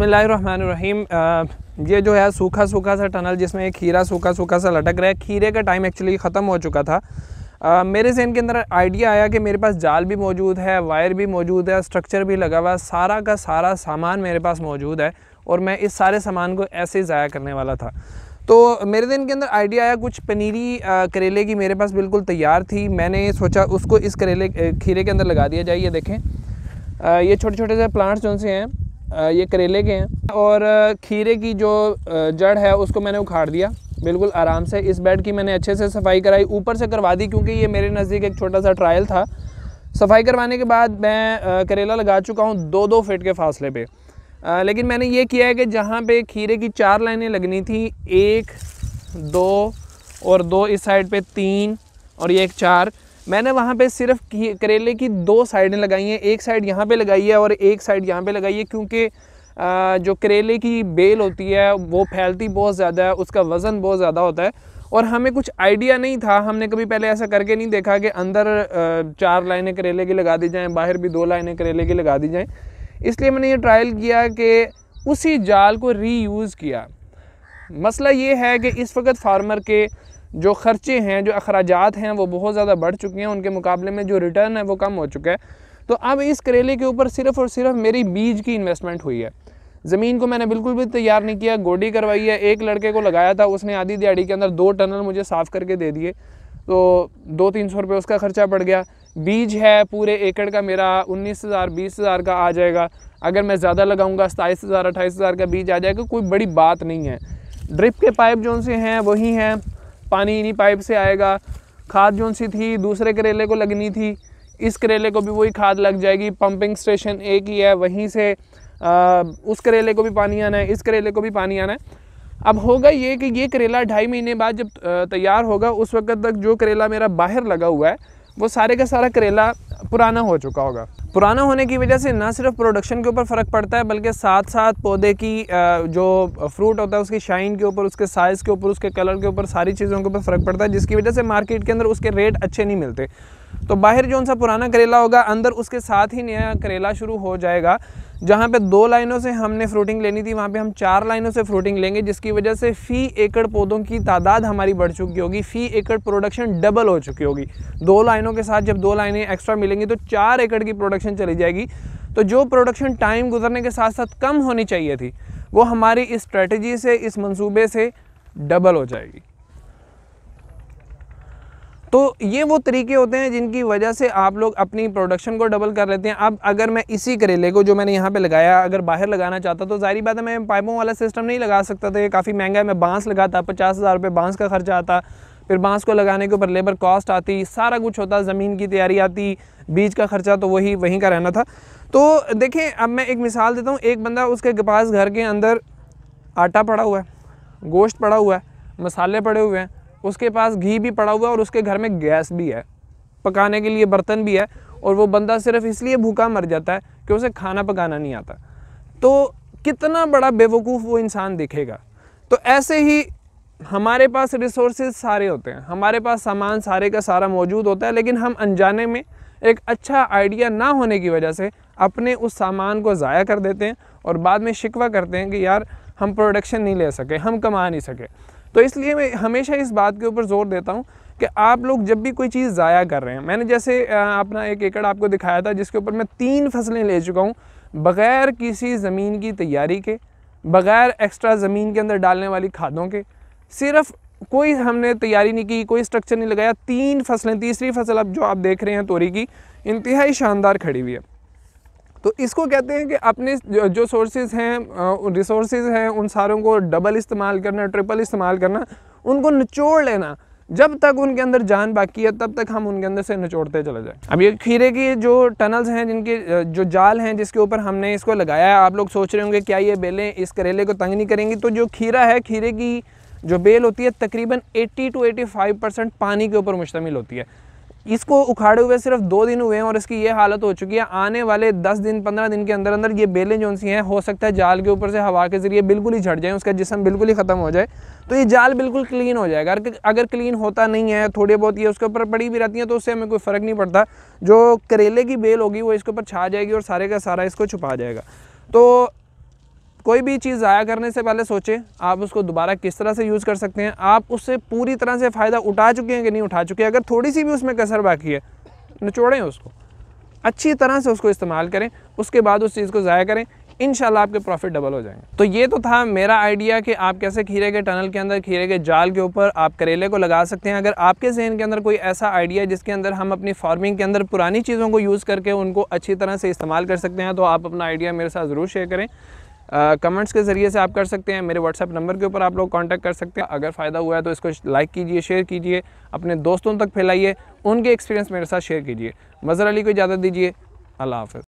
बिस्मिल्लाहिर्रहमानिर्रहीम। ये जो है सूखा सूखा सा टनल जिसमें एक खीरा सूखा सूखा सा लटक रहा है, खीरे का टाइम एक्चुअली ख़त्म हो चुका था। मेरे ज़हन के अंदर आइडिया आया कि मेरे पास जाल भी मौजूद है, वायर भी मौजूद है, स्ट्रक्चर भी लगा हुआ है, सारा का सारा सामान मेरे पास मौजूद है और मैं इस सारे सामान को ऐसे ही ज़ाया करने वाला था। तो मेरे दिन के अंदर आइडिया आया, कुछ पनीरी करेले की मेरे पास बिल्कुल तैयार थी। मैंने सोचा उसको इस खीरे के अंदर लगा दिया जाए। ये देखें, ये छोटे छोटे से प्लांट्स जो से हैं ये करेले के हैं और खीरे की जो जड़ है उसको मैंने उखाड़ दिया बिल्कुल आराम से। इस बेड की मैंने अच्छे से सफाई कराई, ऊपर से करवा दी क्योंकि ये मेरे नज़दीक एक छोटा सा ट्रायल था। सफाई करवाने के बाद मैं करेला लगा चुका हूँ 2-2 फीट के फासले पे। लेकिन मैंने ये किया है कि जहाँ पे खीरे की 4 लाइनें लगनी थी, 1, 2 और 2 इस साइड पे 3 और ये एक 4, मैंने वहाँ पे सिर्फ करेले की 2 साइडें लगाई हैं। एक साइड यहाँ पे लगाई है और एक साइड यहाँ पे लगाई है क्योंकि जो करेले की बेल होती है वो फैलती बहुत ज़्यादा है, उसका वज़न बहुत ज़्यादा होता है और हमें कुछ आइडिया नहीं था। हमने कभी पहले ऐसा करके नहीं देखा कि अंदर 4 लाइनें करेले की लगा दी जाएँ, बाहर भी 2 लाइनें करेले की लगा दी जाएँ। इसलिए मैंने ये ट्रायल किया कि उसी जाल को रीयूज़ किया। मसला ये है कि इस वक्त फार्मर के जो ख़र्चे हैं, जो अखराजात हैं वो बहुत ज़्यादा बढ़ चुके हैं, उनके मुकाबले में जो रिटर्न है वो कम हो चुका है। तो अब इस करेले के ऊपर सिर्फ़ और सिर्फ मेरी बीज की इन्वेस्टमेंट हुई है। ज़मीन को मैंने बिल्कुल भी तैयार नहीं किया, गोडी करवाई है। एक लड़के को लगाया था, उसने आधी दिहाड़ी के अंदर 2 टनल मुझे साफ़ करके दे दिए, तो 200-300 रुपये उसका ख़र्चा पड़ गया। बीज है पूरे एकड़ का मेरा 19,000-20,000 का आ जाएगा। अगर मैं ज़्यादा लगाऊंगा 27,000-28,000 का बीज आ जाएगा, कोई बड़ी बात नहीं है। ड्रिप के पाइप जो से हैं वही हैं, पानी इन्हीं पाइप से आएगा। खाद जो सी थी दूसरे करेले को लगनी थी, इस करेले को भी वही खाद लग जाएगी। पंपिंग स्टेशन एक ही है, वहीं से उस करेले को भी पानी आना है, इस करेले को भी पानी आना है। अब होगा ये कि ये करेला 2.5 महीने बाद जब तैयार होगा, उस वक्त तक जो करेला मेरा बाहर लगा हुआ है वो सारे का सारा करेला पुराना हो चुका होगा। पुराना होने की वजह से ना सिर्फ प्रोडक्शन के ऊपर फ़र्क पड़ता है बल्कि साथ साथ पौधे की जो फ्रूट होता है उसकी शाइन के ऊपर, उसके साइज़ के ऊपर, उसके कलर के ऊपर, सारी चीज़ों के ऊपर फ़र्क पड़ता है, जिसकी वजह से मार्केट के अंदर उसके रेट अच्छे नहीं मिलते। तो बाहर जो सा पुराना करेला होगा, अंदर उसके साथ ही नया करेला शुरू हो जाएगा। जहाँ पे 2 लाइनों से हमने फ्रूटिंग लेनी थी वहाँ पे हम 4 लाइनों से फ्रूटिंग लेंगे, जिसकी वजह से फ़ी एकड़ पौधों की तादाद हमारी बढ़ चुकी होगी, फ़ी एकड़ प्रोडक्शन डबल हो चुकी होगी। 2 लाइनों के साथ जब 2 लाइनें एक्स्ट्रा मिलेंगी तो 4 एकड़ की प्रोडक्शन चली जाएगी। तो जो प्रोडक्शन टाइम गुजरने के साथ साथ कम होनी चाहिए थी वो हमारी इस स्ट्रेटजी से, इस मंसूबे से डबल हो जाएगी। तो ये वो तरीके होते हैं जिनकी वजह से आप लोग अपनी प्रोडक्शन को डबल कर लेते हैं। अब अगर मैं इसी करेले को जो मैंने यहाँ पे लगाया अगर बाहर लगाना चाहता तो ज़ाहिर बात है मैं पाइपों वाला सिस्टम नहीं लगा सकता था, ये काफ़ी महंगा है। मैं बांस लगाता, 50,000 रुपये बांस का खर्चा आता, फिर बांस को लगाने के ऊपर लेबर कॉस्ट आती, सारा कुछ होता, ज़मीन की तैयारी आती, बीज का खर्चा तो वहीं का रहना था। तो देखें, अब मैं एक मिसाल देता हूँ। एक बंदा, उसके पास घर के अंदर आटा पड़ा हुआ है, गोश्त पड़ा हुआ है, मसाले पड़े हुए हैं, उसके पास घी भी पड़ा हुआ है और उसके घर में गैस भी है, पकाने के लिए बर्तन भी है, और वो बंदा सिर्फ इसलिए भूखा मर जाता है कि उसे खाना पकाना नहीं आता। तो कितना बड़ा बेवकूफ़ वो इंसान दिखेगा। तो ऐसे ही हमारे पास रिसोर्सेज सारे होते हैं, हमारे पास सामान सारे का सारा मौजूद होता है, लेकिन हम अनजाने में एक अच्छा आइडिया ना होने की वजह से अपने उस सामान को ज़ाया कर देते हैं और बाद में शिकवा करते हैं कि यार हम प्रोडक्शन नहीं ले सके, हम कमा नहीं सके। तो इसलिए मैं हमेशा इस बात के ऊपर ज़ोर देता हूँ कि आप लोग जब भी कोई चीज़ ज़ाया कर रहे हैं, मैंने जैसे अपना 1 एकड़ आपको दिखाया था जिसके ऊपर मैं 3 फसलें ले चुका हूँ बग़ैर किसी ज़मीन की तैयारी के, बग़ैर एक्स्ट्रा ज़मीन के अंदर डालने वाली खादों के, सिर्फ कोई हमने तैयारी नहीं की, कोई स्ट्रक्चर नहीं लगाया। 3 फसलें, तीसरी फसल अब जो आप देख रहे हैं तोरी की, इंतहाई शानदार खड़ी हुई है। तो इसको कहते हैं कि अपने जो सोर्सेज हैं, रिसोर्सेज हैं, उन सारों को डबल इस्तेमाल करना, ट्रिपल इस्तेमाल करना, उनको निचोड़ लेना। जब तक उनके अंदर जान बाकी है तब तक हम उनके अंदर से निचोड़ते चले जाएं। अब ये खीरे की जो टनल्स हैं, जिनके जो जाल हैं जिसके ऊपर हमने इसको लगाया है, आप लोग सोच रहे होंगे क्या ये बेलें इस करेले को तंग नहीं करेंगी। तो जो खीरा है, खीरे की जो बेल होती है तकरीबन 80 to 85% पानी के ऊपर मुश्तमिल होती है। इसको उखाड़े हुए सिर्फ 2 दिन हुए हैं और इसकी ये हालत हो चुकी है। आने वाले 10 दिन 15 दिन के अंदर अंदर ये बेलें जो सी हैं, हो सकता है जाल के ऊपर से हवा के ज़रिए बिल्कुल ही झड़ जाए, उसका जिस्म बिल्कुल ही ख़त्म हो जाए, तो ये जाल बिल्कुल क्लीन हो जाएगा। अगर क्लीन होता नहीं है, थोड़ी बहुत ये उसके ऊपर पड़ी भी रहती हैं, तो उससे हमें कोई फ़र्क नहीं पड़ता। जो करेले की बेल होगी वो इसके ऊपर छा जाएगी और सारे का सारा इसको छुपा जाएगा। तो कोई भी चीज़ ज़ाया करने से पहले सोचें आप उसको दोबारा किस तरह से यूज़ कर सकते हैं, आप उससे पूरी तरह से फ़ायदा उठा चुके हैं कि नहीं उठा चुके हैं। अगर थोड़ी सी भी उसमें कसर बाकी है, निचोड़ें उसको, अच्छी तरह से उसको इस्तेमाल करें, उसके बाद उस चीज़ को ज़ाया करें, इंशाल्लाह आपके प्रॉफिट डबल हो जाएंगे। तो ये तो था मेरा आइडिया कि आप कैसे खीरे के टनल के अंदर, खीरे के जाल के ऊपर आप करेले को लगा सकते हैं। अगर आपके ज़हन के अंदर कोई ऐसा आइडिया जिसके अंदर हम अपनी फार्मिंग के अंदर पुरानी चीज़ों को यूज़ करके उनको अच्छी तरह से इस्तेमाल कर सकते हैं, तो आप अपना आइडिया मेरे साथ ज़रूर शेयर करें। कमेंट्स के ज़रिए से आप कर सकते हैं, मेरे व्हाट्सएप नंबर के ऊपर आप लोग कांटेक्ट कर सकते हैं। अगर फ़ायदा हुआ है तो इसको लाइक कीजिए, शेयर कीजिए, अपने दोस्तों तक फैलाइए, उनके एक्सपीरियंस मेरे साथ शेयर कीजिए। मज़हर अली को इजाज़त दीजिए, अल्लाह हाफ़िज़।